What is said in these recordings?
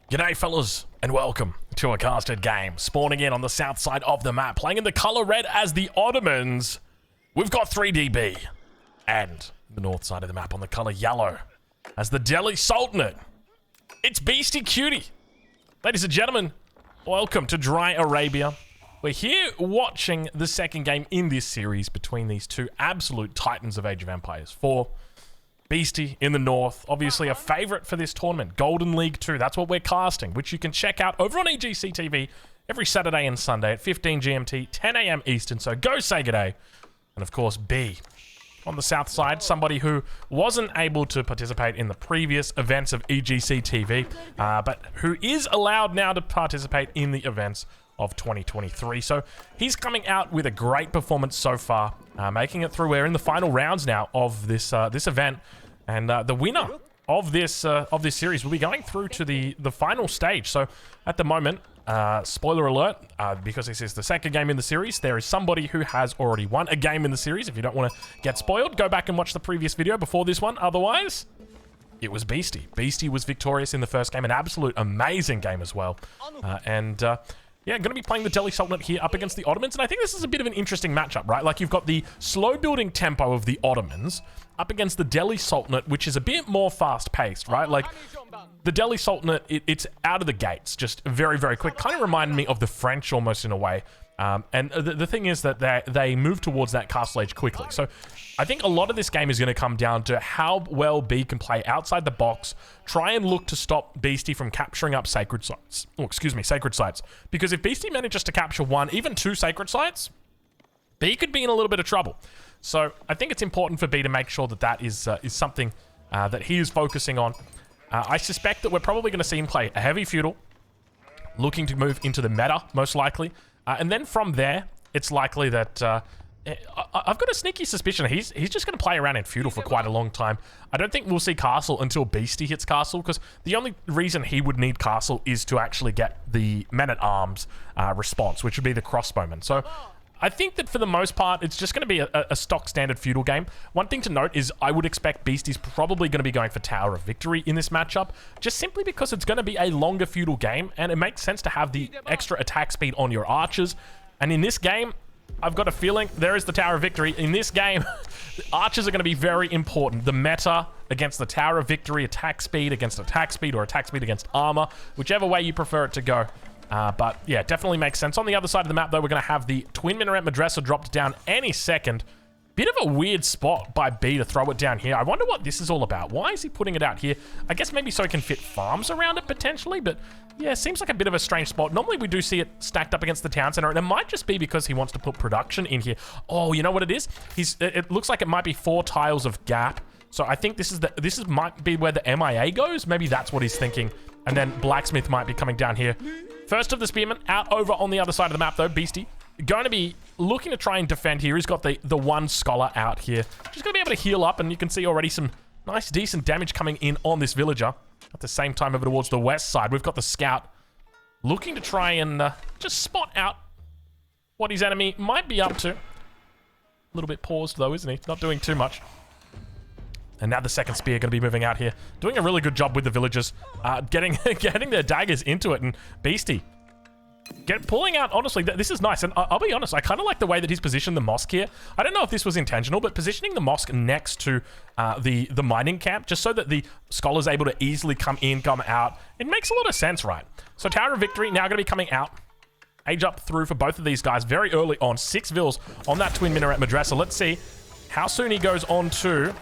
G'day fellas, and welcome to a casted game. Spawning in on the south side of the map, playing in the colour red as the Ottomans. We've got 3DB. And the north side of the map on the colour yellow as the Delhi Sultanate. It's Beastie Cutie. Ladies and gentlemen, welcome to Dry Arabia. We're here watching the second game in this series between these two absolute titans of Age of Empires 4. Beastie in the north, obviously a favourite for this tournament. Golden League 2, that's what we're casting, which you can check out over on EGC TV every Saturday and Sunday at 15 GMT, 10 AM Eastern, so go say g'day. And of course, B, on the south side, somebody who wasn't able to participate in the previous events of EGC TV, but who is allowed now to participate in the events of 2023. So he's coming out with a great performance so far, making it through. We're in the final rounds now of this this event, and the winner of this series will be going through to the final stage. So at the moment, spoiler alert, because this is the second game in the series, there is somebody who has already won a game in the series. If you don't want to get spoiled, go back and watch the previous video before this one. Otherwise, it was Beastie. Beastie was victorious in the first game, an absolute amazing game as well, yeah, going to be playing the Delhi Sultanate here up against the Ottomans, and I think this is a bit of an interesting matchup, right? Like, you've got the slow-building tempo of the Ottomans up against the Delhi Sultanate, which is a bit more fast-paced, right? Like, the Delhi Sultanate, it's out of the gates, just very, very quick. Kind of reminded me of the French almost in a way. And the thing is that they move towards that castle age quickly. So I think a lot of this game is going to come down to how well B can play outside the box, try and look to stop Beastie from capturing up sacred sites. Oh, excuse me, sacred sites. Because if Beastie manages to capture one, even two sacred sites, B could be in a little bit of trouble. So I think it's important for B to make sure that that is something that he is focusing on. I suspect that we're probably going to see him play a heavy feudal, looking to move into the meta, most likely. And then from there, it's likely that I've got a sneaky suspicion he's just going to play around in feudal for quite a long time. I don't think we'll see castle until Beastie hits castle, because the only reason he would need castle is to actually get the men-at-arms response, which would be the crossbowmen. So I think that for the most part, it's just going to be a stock standard feudal game. One thing to note is I would expect Beastie's probably going to be going for Tower of Victory in this matchup, just simply because it's going to be a longer feudal game, and it makes sense to have the extra attack speed on your archers. And in this game, I've got a feeling there is the Tower of Victory. In this game, the archers are going to be very important. The meta against the Tower of Victory, attack speed against attack speed, or attack speed against armor, whichever way you prefer it to go. But yeah, definitely makes sense. On the other side of the map, though, we're going to have the Twin Minaret Madrasa dropped down any second. Bit of a weird spot by B to throw it down here. I wonder what this is all about. Why is he putting it out here? I guess maybe so he can fit farms around it, potentially. But yeah, seems like a bit of a strange spot. Normally, we do see it stacked up against the town center, and it might just be because he wants to put production in here. Oh, you know what it is? It looks like it might be 4 tiles of gap. So I think this might be where the MIA goes. Maybe that's what he's thinking. And then Blacksmith might be coming down here. First of the Spearmen out over on the other side of the map, though. Beastie going to be looking to try and defend here. He's got the one scholar out here. Just going to be able to heal up, and you can see already some nice, decent damage coming in on this villager. At the same time, over towards the west side, we've got the scout looking to try and just spot out what his enemy might be up to. A little bit paused, though, isn't he? Not doing too much. And now the second spear going to be moving out here. Doing a really good job with the villagers. Getting their daggers into it. And Beastie pulling out, honestly, this is nice. And I'll be honest, I kind of like the way that he's positioned the mosque here. I don't know if this was intentional, but positioning the mosque next to the mining camp, just so that the scholar's able to easily come in, come out. It makes a lot of sense, right? So Tower of Victory now going to be coming out. Age up through for both of these guys very early on. 6 vills on that Twin Minaret Madrasa. Let's see how soon he goes onto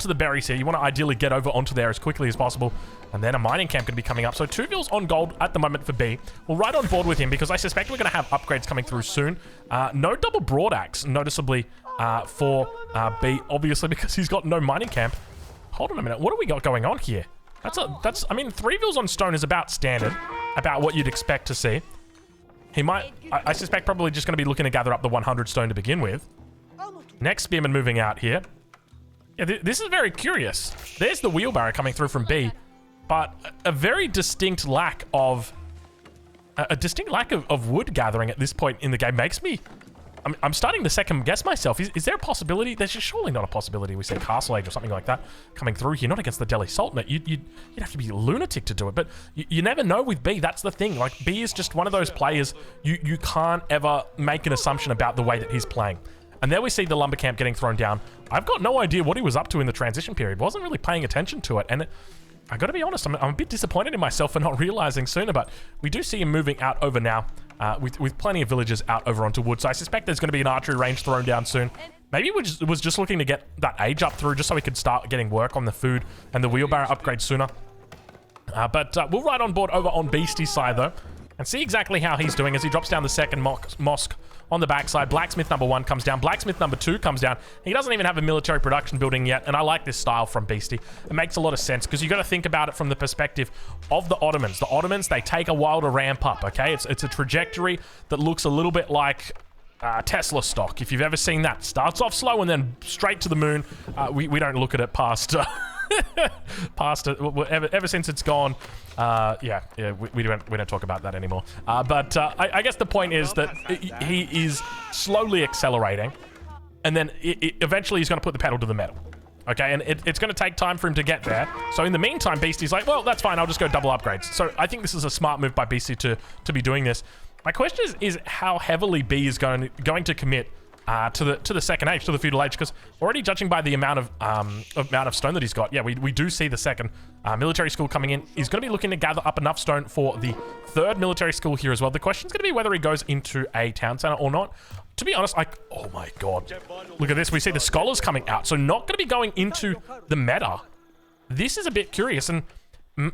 the berries here. You want to ideally get over onto there as quickly as possible. And then a mining camp could be coming up. So 2 vills on gold at the moment for B. We're right on board with him because I suspect we're going to have upgrades coming through soon. No double broad axe, noticeably, for B, obviously, because he's got no mining camp. Hold on a minute. What do we got going on here? I mean, 3 vills on stone is about standard, about what you'd expect to see. He might, I suspect, probably just going to be looking to gather up the 100 stone to begin with. Next spearman moving out here. Yeah, this is very curious. There's the wheelbarrow coming through from B, but a very distinct lack of wood gathering at this point in the game makes me I'm starting to second guess myself. Is there a possibility? There's just surely not a possibility we see Castle Age or something like that coming through here. Not against the Delhi Sultanate. You'd have to be a lunatic to do it. But you never know with B. That's the thing. Like, B is just one of those players you can't ever make an assumption about the way that he's playing. And there we see the lumber camp getting thrown down. I've got no idea what he was up to in the transition period. Wasn't really paying attention to it. And I got to be honest, I'm a bit disappointed in myself for not realizing sooner. But we do see him moving out over now. With plenty of villagers out over onto wood. So I suspect there's going to be an archery range thrown down soon. Maybe he was just looking to get that age up through just so he could start getting work on the food and the wheelbarrow upgrade sooner. But we'll ride on board over on Beastie's side, though, and see exactly how he's doing as he drops down the second mosque on the backside. Blacksmith number 1 comes down. Blacksmith number 2 comes down. He doesn't even have a military production building yet, and I like this style from Beastie. It makes a lot of sense because you got to think about it from the perspective of the Ottomans. The Ottomans, they take a while to ramp up, okay? It's a trajectory that looks a little bit like Tesla stock, if you've ever seen that. Starts off slow and then straight to the moon. We don't look at it past... past it ever since it's gone. We don't talk about that anymore. But I guess the point is that he is slowly accelerating, and then eventually he's going to put the pedal to the metal. Okay, and it's going to take time for him to get there. So in the meantime, Beastie's like, well, that's fine. I'll just go double upgrades. So I think this is a smart move by Beastie to be doing this. My question is how heavily B is going to commit to the second age, to the feudal age, because already judging by the amount of stone that he's got, yeah, we do see the second military school coming in. He's going to be looking to gather up enough stone for the third military school here as well. The question's going to be whether he goes into a town center or not. To be honest, oh my god, look at this. We see the scholars coming out, so not going to be going into the meta. This is a bit curious, and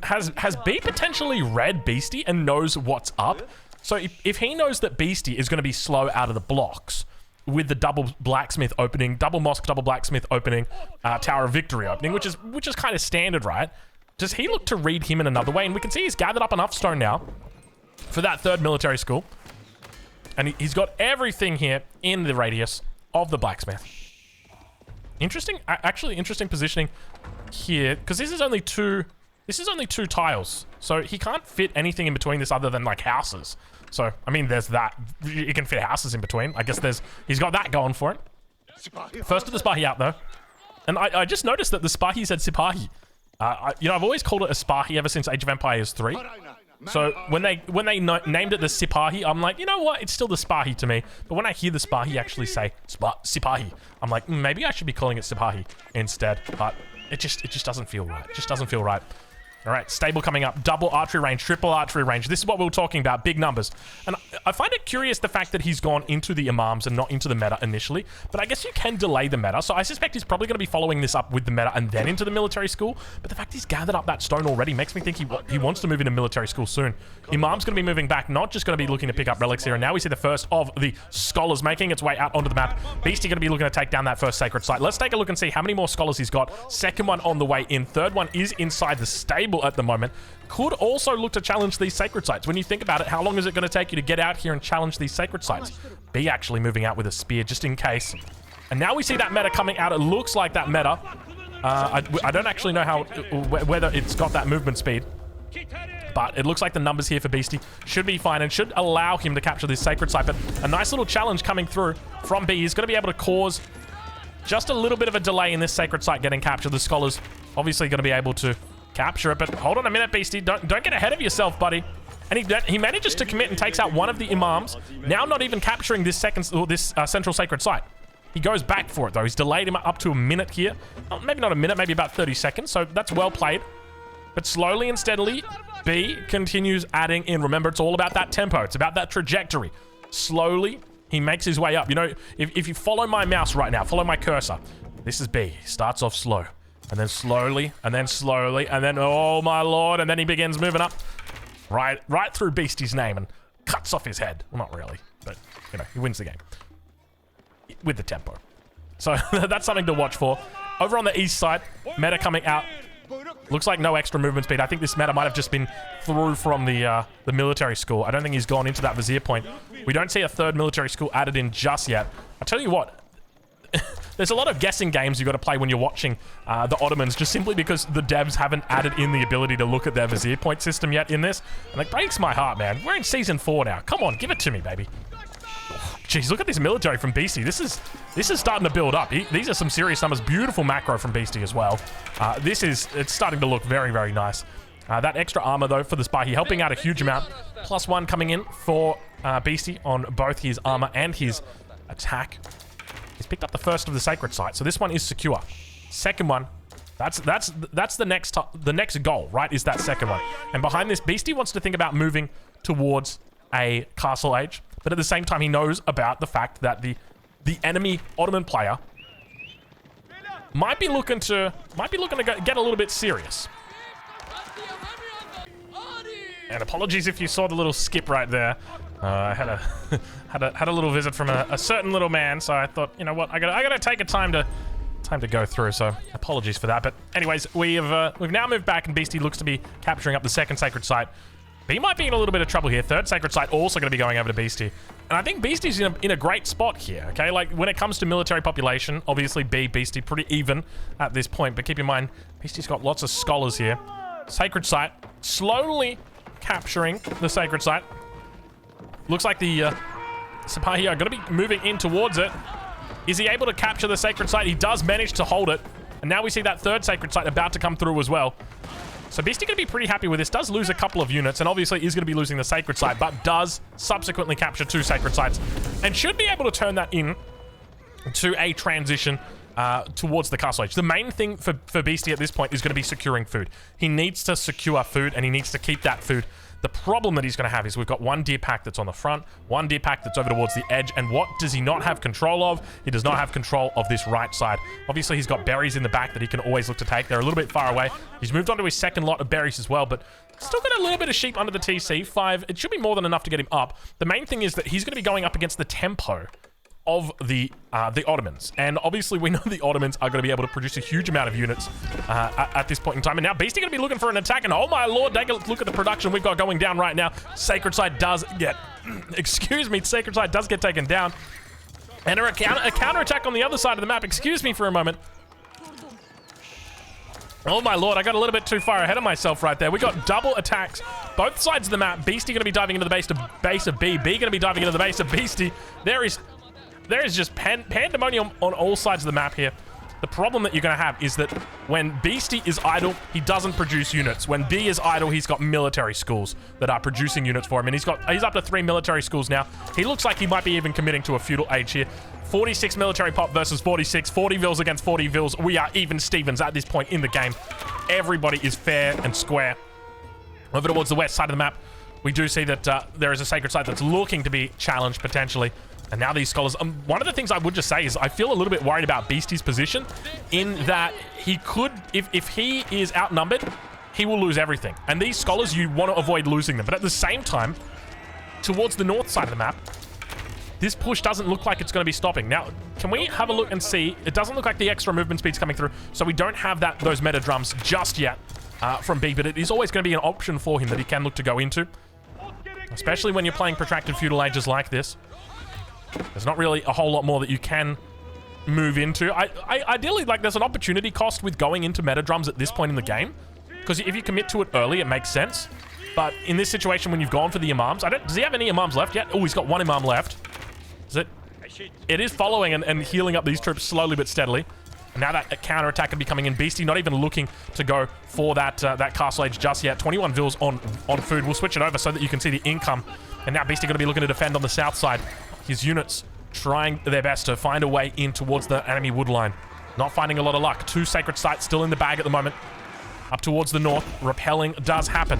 has B potentially read Beastie and knows what's up? So if he knows that Beastie is going to be slow out of the blocks, with the double blacksmith opening, double mosque, double blacksmith opening, Tower of Victory opening, which is kind of standard, right? Does he look to read him in another way? And we can see he's gathered up enough stone now for that third military school. And he's got everything here in the radius of the blacksmith. Interesting, actually interesting positioning here, because this is only two tiles. So he can't fit anything in between this other than like houses. So, I mean, there's that. You can fit houses in between. I guess he's got that going for it. First of the Spahi out, though. And I just noticed that the Spahi said Sipahi. I've always called it a Spahi ever since Age of Empires 3. So, when they named it the Sipahi, I'm like, you know what? It's still the Spahi to me. But when I hear the Spahi actually say Sipahi, I'm like, maybe I should be calling it Sipahi instead. But it just doesn't feel right. It just doesn't feel right. All right, stable coming up. Double archery range, triple archery range. This is what we were talking about, big numbers. And I find it curious the fact that he's gone into the imams and not into the meta initially. But I guess you can delay the meta. So I suspect he's probably going to be following this up with the meta and then into the military school. But the fact he's gathered up that stone already makes me think he wants to move into military school soon. Imam's going to be moving back, not just going to be looking to pick up relics here. And now we see the first of the scholars making its way out onto the map. Beastie going to be looking to take down that first sacred site. Let's take a look and see how many more scholars he's got. Second one on the way in. Third one is inside the stable at the moment. Could also look to challenge these sacred sites. When you think about it, how long is it going to take you to get out here and challenge these sacred sites? B actually moving out with a spear just in case. And now we see that meta coming out. It looks like that meta. I don't actually know whether it's got that movement speed. But it looks like the numbers here for Beastie should be fine and should allow him to capture this sacred site. But a nice little challenge coming through from B. He's going to be able to cause just a little bit of a delay in this sacred site getting captured. The scholars obviously going to be able to capture it, but hold on a minute, Beastie. Don't get ahead of yourself, buddy. And he manages to commit and takes out one of the imams. Now not even capturing this central sacred site. He goes back for it, though. He's delayed him up to a minute here. Maybe not a minute, maybe about 30 seconds. So that's well played. But slowly and steadily, B continues adding in. Remember, it's all about that tempo. It's about that trajectory. Slowly, he makes his way up. You know, if you follow my mouse right now, follow my cursor. This is B. He starts off slow. And then slowly, and then slowly, and then, oh my lord, and then he begins moving up right through Beastie's name and cuts off his head. Well, not really, but, you know, he wins the game. With the tempo. So, that's something to watch for. Over on the east side, meta coming out. Looks like no extra movement speed. I think this meta might have just been through from the military school. I don't think he's gone into that vizier point. We don't see a third military school added in just yet. I'll tell you what. There's a lot of guessing games you've got to play when you're watching the Ottomans, just simply because the devs haven't added in the ability to look at their vizier point system yet in this. And it breaks my heart, man. We're in Season 4 now. Come on, give it to me, baby. Jeez, look at this military from Beastie. This is starting to build up. These are some serious numbers. Beautiful macro from Beastie as well. It's starting to look very, very nice. That extra armor, though, for the Spahi, helping out a huge amount. +1 coming in for Beastie on both his armor and his attack. He's picked up the first of the Sacred Site, so this one is secure. Second one, that's the next goal, right, is that second one. And behind this, Beastie wants to think about moving towards a Castle Age, but at the same time, he knows about the fact that the enemy Ottoman player might be looking to get a little bit serious. And apologies if you saw the little skip right there. I had a little visit from a certain little man, so I thought, you know what, I gotta take a time to go through. So apologies for that. But anyways, we've now moved back, and Beastie looks to be capturing up the second Sacred Site. But he might be in a little bit of trouble here. Third Sacred Site also going to be going over to Beastie. And I think Beastie's in a great spot here, okay? Like, when it comes to military population, obviously Beastie pretty even at this point. But keep in mind, Beastie's got lots of scholars here. Sacred Site slowly capturing the Sacred Site. Looks like the Sipahi are going to be moving in towards it. Is he able to capture the Sacred Site? He does manage to hold it. And now we see that third Sacred Site about to come through as well. So Beastie going to be pretty happy with this. Does lose a couple of units, and obviously is going to be losing the Sacred Site, but does subsequently capture 2 Sacred Sites, and should be able to turn that in to a transition towards the Castle Age. The main thing for Beastie at this point is going to be securing food. He needs to secure food, and he needs to keep that food. The problem that he's going to have is we've got 1 deer pack that's on the front, 1 deer pack that's over towards the edge, and what does he not have control of? He does not have control of this right side. Obviously, he's got berries in the back that he can always look to take. They're a little bit far away. He's moved on to his second lot of berries as well, but still got a little bit of sheep under the TC. 5, it should be more than enough to get him up. The main thing is that he's going to be going up against the tempo of the Ottomans, and obviously we know the Ottomans are going to be able to produce a huge amount of units at this point in time. And now Beastie going to be looking for an attack, and oh my lord, take a look at the production we've got going down right now. Sacred Site does get excuse me, Sacred Site does get taken down, and a counter attack on the other side of the map. Excuse me for a moment. Oh my lord, I got a little bit too far ahead of myself right there. We got double attacks both sides of the map. Beastie going to be diving into the base of B. B going to be diving into the base of Beastie. There is just pandemonium on all sides of the map here. The problem that you're going to have is that when Beastie is idle, he doesn't produce units. When B is idle, he's got military schools that are producing units for him. And he's up to 3 military schools now. He looks like he might be even committing to a feudal age here. 46 military pop versus 46. 40 vils against 40 vils. We are even Stevens at this point in the game. Everybody is fair and square. Over towards the west side of the map, we do see that there is a Sacred Site that's looking to be challenged potentially. And now these scholars, one of the things I would just say is I feel a little bit worried about Beastie's position in that he could, if he is outnumbered, he will lose everything. And these scholars, you want to avoid losing them. But at the same time, towards the north side of the map, this push doesn't look like it's going to be stopping. Now, can we have a look and see? It doesn't look like the extra movement speed's coming through, so we don't have those meta drums just yet from B, but it is always going to be an option for him that he can look to go into, especially when you're playing protracted feudal ages like this. There's not really a whole lot more that you can move into. Ideally, like, there's an opportunity cost with going into meta drums at this point in the game, because if you commit to it early, it makes sense. But in this situation, when you've gone for the imams, does he have any imams left yet? Oh, he's got 1 imam left. Is it? It is following and healing up these troops slowly but steadily. And now that counter attack can be coming in. Beastie not even looking to go for that Castle Age just yet. 21 vils on food. We'll switch it over so that you can see the income. And now Beastie going to be looking to defend on the south side. His units trying their best to find a way in towards the enemy wood line. Not finding a lot of luck. 2 Sacred Sites still in the bag at the moment. Up towards the north, repelling does happen.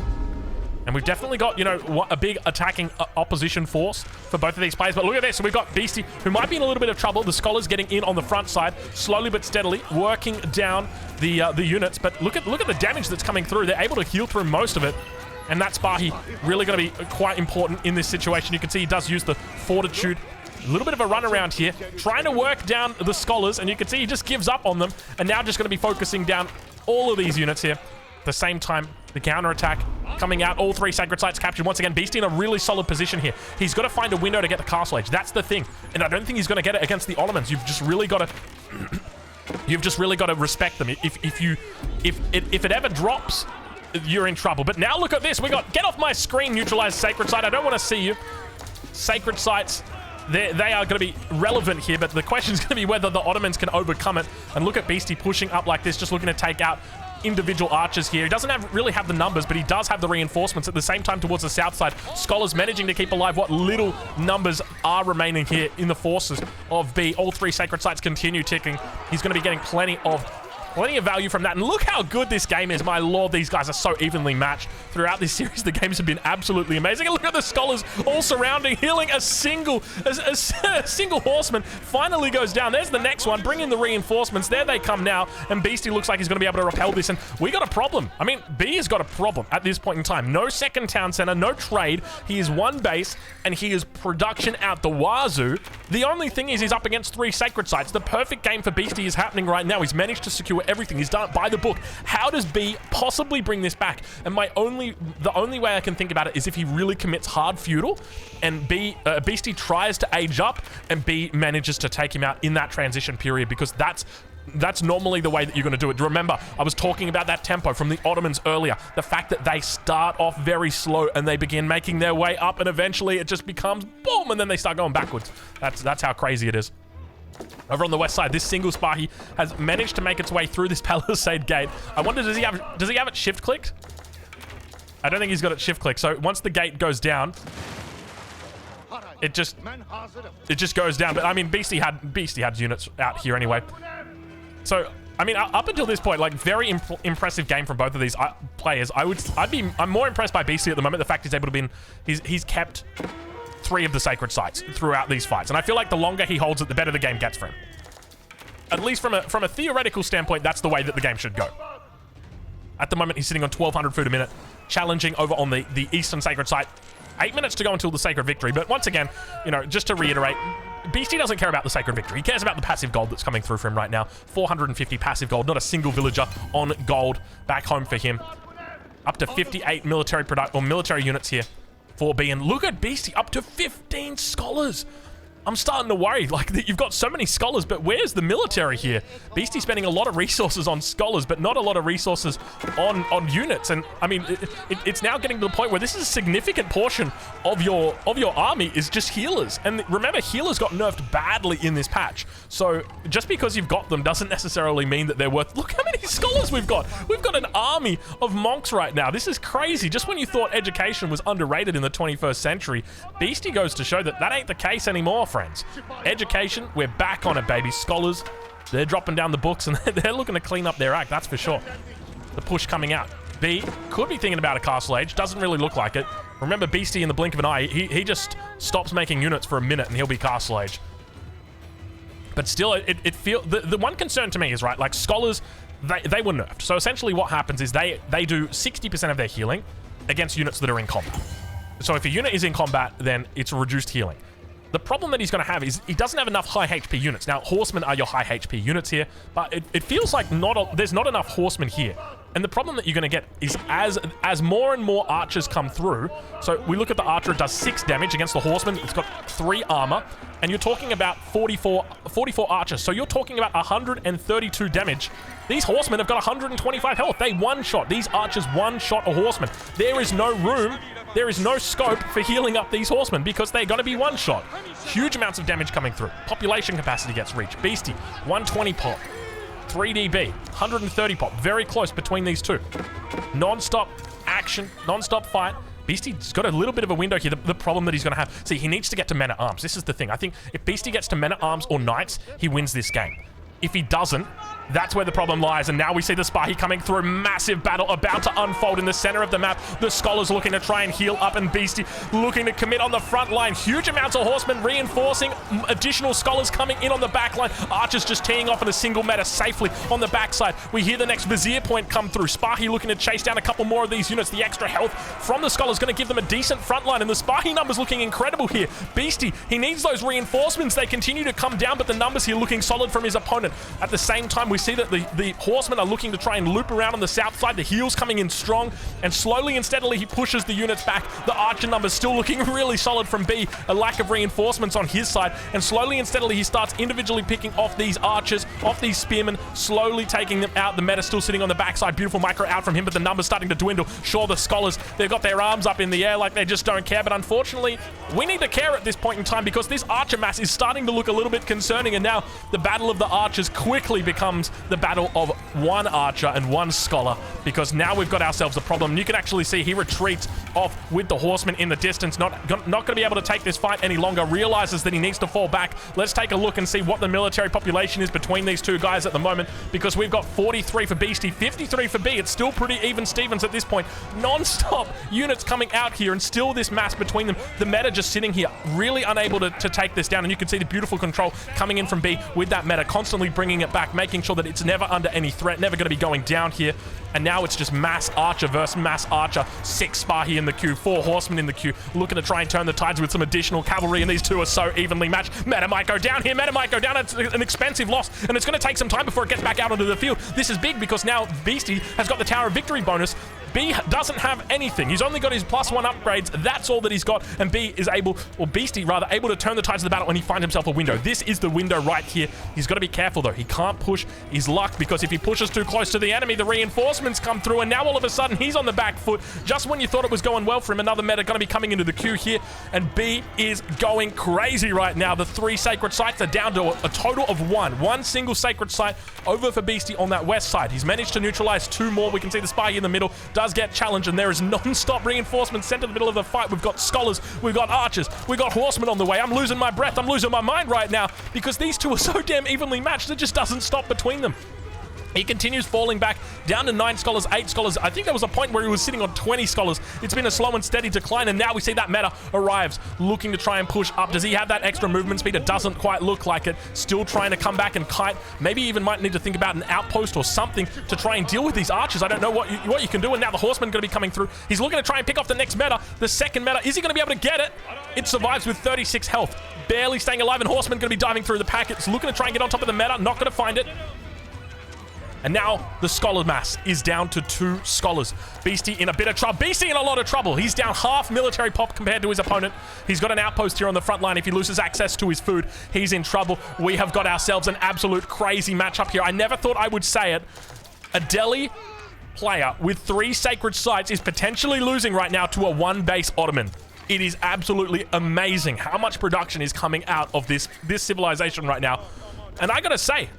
And we've definitely got, you know, a big attacking opposition force for both of these players. But look at this. So we've got Beastie, who might be in a little bit of trouble. The Scholars getting in on the front side, slowly but steadily, working down the units. But look at the damage that's coming through. They're able to heal through most of it. And that Spahi really going to be quite important in this situation. You can see he does use the Fortitude. A little bit of a run around here, trying to work down the Scholars. And you can see he just gives up on them. And now just going to be focusing down all of these units here. At the same time, the counter-attack coming out. All 3 Sacred Sites captured. Once again, Beastie in a really solid position here. He's got to find a window to get the Castle Age. That's the thing. And I don't think he's going to get it against the Ottomans. You've just really got to respect them. If it ever drops, you're in trouble. But now look at this. We got, get off my screen, neutralized Sacred Site. I don't want to see you. Sacred Sites, they are going to be relevant here, but the question is going to be whether the Ottomans can overcome it. And look at Beastie pushing up like this, just looking to take out individual archers here. He doesn't really have the numbers, but he does have the reinforcements at the same time towards the south side. Scholars managing to keep alive what little numbers are remaining here in the forces of B. All three sacred sites continue ticking. He's going to be getting plenty of value from that. And look how good this game is. My lord, these guys are so evenly matched. Throughout this series, the games have been absolutely amazing. And look at the scholars all surrounding, healing a single horseman. Finally goes down. There's the next one. Bring in the reinforcements. There they come now. And Beastie looks like he's going to be able to repel this. And we got a problem. I mean, B has got a problem at this point in time. No second town center, no trade. He is one base, and he is production out the wazoo. The only thing is he's up against three sacred sites. The perfect game for Beastie is happening right now. He's managed to secure everything. He's done it by the book. How does B possibly bring this back? And the only way I can think about it is if he really commits hard feudal, and Beastie tries to age up, and B manages to take him out in that transition period, because that's normally the way that you're going to do it. Remember, I was talking about that tempo from the Ottomans earlier. The fact that they start off very slow and they begin making their way up, and eventually it just becomes boom, and then they start going backwards. That's how crazy it is. Over on the west side, this single Spahi has managed to make its way through this palisade gate. I wonder, does he have it shift clicked? I don't think he's got it shift clicked. So once the gate goes down, it just goes down. But I mean, Beastie had units out here anyway. So I mean, up until this point, like, very impressive game from both of these players. I'm more impressed by Beastie at the moment. The fact he's able to he's kept 3 of the sacred sites throughout these fights, and I feel like the longer he holds it, the better the game gets for him. At least from a theoretical standpoint, that's the way that the game should go. At the moment, he's sitting on 1,200 food a minute, challenging over on the eastern sacred site. 8 minutes to go until the sacred victory, but once again, you know, just to reiterate, Beastie doesn't care about the sacred victory. He cares about the passive gold that's coming through for him right now. 450 passive gold, not a single villager on gold back home for him. Up to 58 military units here for B, and look at Beastie, up to 15 scholars. I'm starting to worry, like, that you've got so many scholars, but where's the military here? Beastie's spending a lot of resources on scholars, but not a lot of resources on units. And I mean, it's now getting to the point where this is a significant portion of your army is just healers. And remember, healers got nerfed badly in this patch. So just because you've got them doesn't necessarily mean that they're worth. Look how many scholars we've got. We've got an army of monks right now. This is crazy. Just when you thought education was underrated in the 21st century, Beastie goes to show that that ain't the case anymore, friends. Education, we're back on it, baby. Scholars, they're dropping down the books, and they're looking to clean up their act, that's for sure. The push coming out. B could be thinking about a castle age, doesn't really look like it. Remember, Beastie in the blink of an eye, he just stops making units for a minute and he'll be castle age. But still, it feels, the one concern to me is, right, like, scholars, they were nerfed. So essentially what happens is they do 60% of their healing against units that are in combat. So if a unit is in combat, then it's reduced healing. The problem that he's going to have is he doesn't have enough high HP units. Now, horsemen are your high HP units here, but it feels like there's not enough horsemen here. And the problem that you're going to get is as more and more archers come through, so we look at the archer, it does 6 damage against the horseman, it's got 3 armor, and you're talking about 44 archers, so you're talking about 132 damage. These horsemen have got 125 health. They one-shot. These archers one-shot a horseman. There is no room, there is no scope for healing up these horsemen because they're going to be one-shot. Huge amounts of damage coming through. Population capacity gets reached. Beastie, 120 pop. 3DB, 130 pop. Very close between these two. Non-stop action, non-stop fight. Beastie's got a little bit of a window here. The problem that he's going to have... See, he needs to get to men-at-arms. This is the thing. I think if Beastie gets to men-at-arms or knights, he wins this game. If he doesn't, that's where the problem lies. And now we see the Spahi coming through. Massive battle about to unfold in the center of the map. The scholars looking to try and heal up, and Beastie looking to commit on the front line. Huge amounts of horsemen reinforcing. Additional scholars coming in on the back line. Archers just teeing off in a single meta safely on the backside. We hear the next vizier point come through. Spahi looking to chase down a couple more of these units. The extra health from the scholars going to give them a decent front line, and the Spahi numbers looking incredible here. Beastie, he needs those reinforcements. They continue to come down, but the numbers here looking solid from his opponent. At the same time, we see that the horsemen are looking to try and loop around on the south side. The heals coming in strong, and slowly and steadily he pushes the units back. The archer numbers still looking really solid from B. A lack of reinforcements on his side, and slowly and steadily he starts individually picking off these archers, off these spearmen, slowly taking them out. The meta still sitting on the backside. Beautiful micro out from him, but the numbers starting to dwindle. Sure, the scholars, they've got their arms up in the air like they just don't care, but unfortunately, we need to care at this point in time because this archer mass is starting to look a little bit concerning, and now the battle of the archers quickly becomes the battle of one archer and one scholar, because now we've got ourselves a problem. You can actually see he retreats off with the horsemen in the distance, not going to be able to take this fight any longer, realizes that he needs to fall back. Let's take a look and see what the military population is between these two guys at the moment, because we've got 43 for Beastie, 53 for B. It's still pretty even Stevens at this point. Non-stop units coming out here, and still this mass between them. The meta just sitting here, really unable to take this down, and you can see the beautiful control coming in from B with that meta, constantly bringing it back, making sure that it's never under any threat, never going to be going down here. And now it's just mass archer versus mass archer. 6 Spahi in the queue, 4 horsemen in the queue, looking to try and turn the tides with some additional cavalry, and these two are so evenly matched. Meta might go down here, meta might go down. It's an expensive loss, and it's going to take some time before it gets back out onto the field. This is big because now Beastie has got the Tower of Victory bonus. B doesn't have anything. He's only got his +1 upgrades. That's all that he's got. And B is able, or Beastie rather, able to turn the tides of the battle when he finds himself a window. This is the window right here. He's got to be careful though. He can't push his luck, because if he pushes too close to the enemy, the reinforcements come through, and now all of a sudden he's on the back foot. Just when you thought it was going well for him, another meta going to be coming into the queue here, and B is going crazy right now. The 3 sacred sites are down to a total of 1. One single sacred site over for Beastie on that west side. He's managed to neutralize 2 more. We can see the spy in the middle does get challenged, and there is non-stop reinforcements sent to the middle of the fight. We've got scholars, we've got archers, we've got horsemen on the way. I'm losing my breath, I'm losing my mind right now, because these two are so damn evenly matched. It just doesn't stop between them. He continues falling back down to 9 scholars, 8 scholars. I think there was a point where he was sitting on 20 scholars. It's been a slow and steady decline, and now we see that meta arrives, looking to try and push up. Does he have that extra movement speed? It doesn't quite look like it. Still trying to come back and kite. Maybe even might need to think about an outpost or something to try and deal with these archers. I don't know what you can do, and now the horseman going to be coming through. He's looking to try and pick off the next meta, the second meta. Is he going to be able to get it? It survives with 36 health. Barely staying alive, and horseman going to be diving through the packet. It's looking to try and get on top of the meta. Not going to find it. And now the scholar mass is down to 2 scholars. Beastie in a bit of trouble. Beastie in a lot of trouble. He's down half military pop compared to his opponent. He's got an outpost here on the front line. If he loses access to his food, he's in trouble. We have got ourselves an absolute crazy matchup here. I never thought I would say it. A Delhi player with 3 sacred sites is potentially losing right now to a 1-base Ottoman. It is absolutely amazing how much production is coming out of this civilization right now. And I gotta say,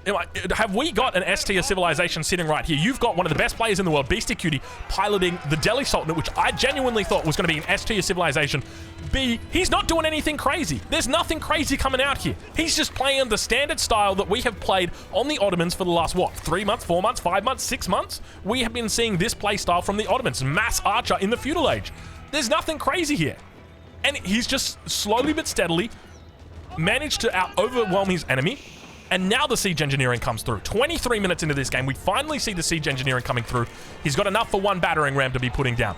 have we got an S tier civilization sitting right here? You've got one of the best players in the world, Beastie Cutie, piloting the Delhi Sultanate, which I genuinely thought was going to be an S tier civilization. B, he's not doing anything crazy. There's nothing crazy coming out here. He's just playing the standard style that we have played on the Ottomans for the last, what, 3 months, 4 months, 5 months, 6 months? We have been seeing this play style from the Ottomans, mass archer in the Feudal Age. There's nothing crazy here. And he's just slowly but steadily managed to overwhelm his enemy. And now the siege engineering comes through. 23 minutes into this game, we finally see the siege engineering coming through. He's got enough for 1 battering ram to be putting down.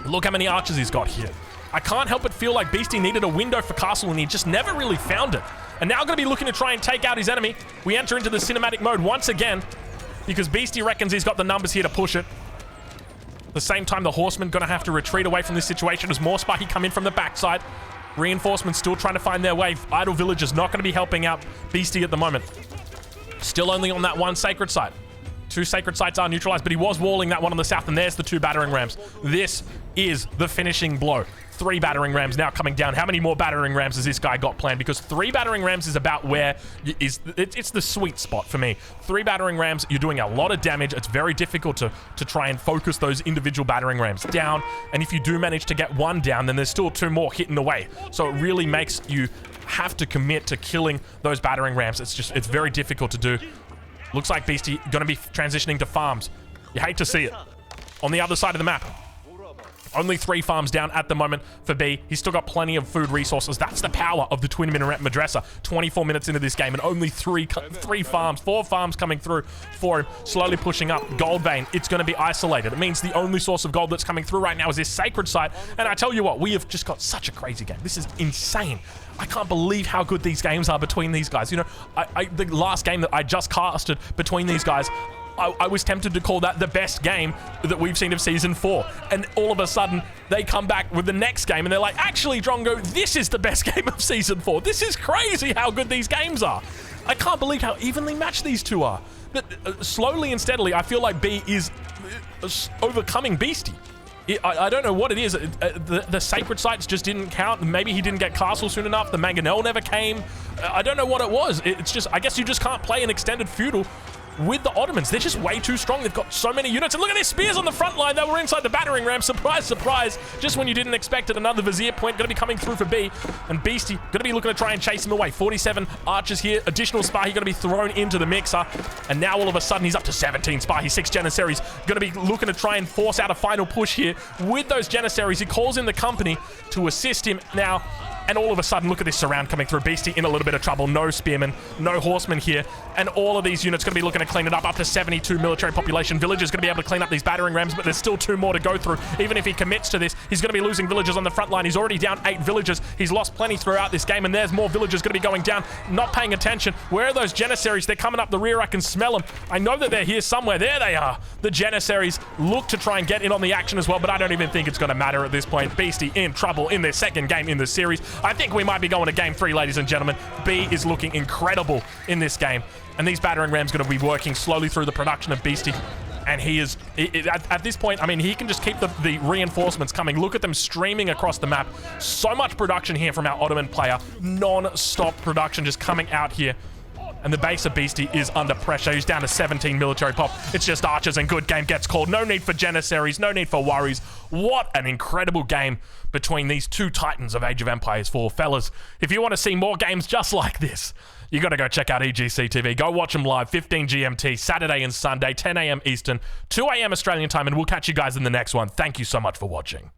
Look how many archers he's got here. I can't help but feel like Beastie needed a window for castle, and he just never really found it. And now going to be looking to try and take out his enemy. We enter into the cinematic mode once again, because Beastie reckons he's got the numbers here to push it. At the same time, the horsemen going to have to retreat away from this situation as more Spahi come in from the backside. Reinforcements still trying to find their way. Idle villagers not going to be helping out Beastie at the moment. Still only on that 1 sacred site. 2 sacred sites are neutralized, but he was walling that one on the south, and there's the 2 battering rams. This is the finishing blow. 3 battering rams now coming down. How many more battering rams has this guy got planned? Because 3 battering rams is about where it's the sweet spot for me. 3 battering rams, you're doing a lot of damage. It's very difficult to try and focus those individual battering rams down. And if you do manage to get 1 down, then there's still 2 more hitting away. So it really makes you have to commit to killing those battering rams. It's very difficult to do. Looks like Beastie going to be transitioning to farms. You hate to see it. On the other side of the map, Only 3 farms down at the moment for B. He's still got plenty of food resources. That's the power of the Twin Minaret Madrasa. 24 minutes into this game and only 4 farms coming through for him. Slowly pushing up. Gold vein, it's going to be isolated. It means the only source of gold that's coming through right now is this sacred site. And I tell you what, we have just got such a crazy game. This is insane. I can't believe how good these games are between these guys. You know, the last game that I just casted between these guys, I was tempted to call that the best game that we've seen of Season 4. And all of a sudden, they come back with the next game and they're like, actually, Drongo, this is the best game of Season 4. This is crazy how good these games are. I can't believe how evenly matched these two are. But slowly and steadily, I feel like B is overcoming Beastie. I don't know what it is. The sacred sites just didn't count. Maybe he didn't get castle soon enough. The mangonel never came. I don't know what it was. It's just, I guess you just can't play an extended feudal with the Ottomans. They're just way too strong. They've got so many units. And look at their spears on the front line. They were inside the battering ram. Surprise, surprise. Just when you didn't expect it, another Vizier point going to be coming through for B. And Beastie going to be looking to try and chase him away. 47 archers here. Additional Spahi going to be thrown into the mixer. And now all of a sudden he's up to 17 Spahi. 6 Janissaries going to be looking to try and force out a final push here. With those Janissaries, he calls in the company to assist him now. And all of a sudden, look at this surround coming through. Beastie in a little bit of trouble. No spearmen, no horsemen here. And all of these units going to be looking to clean it up. Up to 72 military population. Villagers going to be able to clean up these battering rams, but there's still 2 more to go through. Even if he commits to this, he's going to be losing villagers on the front line. He's already down 8 villagers. He's lost plenty throughout this game, and there's more villagers going to be going down. Not paying attention. Where are those Janissaries? They're coming up the rear. I can smell them. I know that they're here somewhere. There they are. The Janissaries look to try and get in on the action as well, but I don't even think it's going to matter at this point. Beastie in trouble in their second game in the series. I think we might be going to game 3, ladies and gentlemen. B is looking incredible in this game. And these battering rams going to be working slowly through the production of Beastie. And he is, at this point, I mean, he can just keep the reinforcements coming. Look at them streaming across the map. So much production here from our Ottoman player. Non-stop production just coming out here. And the base of Beastie is under pressure. He's down to 17 military pop. It's just archers and good game gets called. No need for Janissaries. No need for worries. What an incredible game between these two titans of Age of Empires 4. Fellas, if you want to see more games just like this, you got to go check out EGC TV. Go watch them live, 15 GMT, Saturday and Sunday, 10 a.m. Eastern, 2 a.m. Australian time, and we'll catch you guys in the next one. Thank you so much for watching.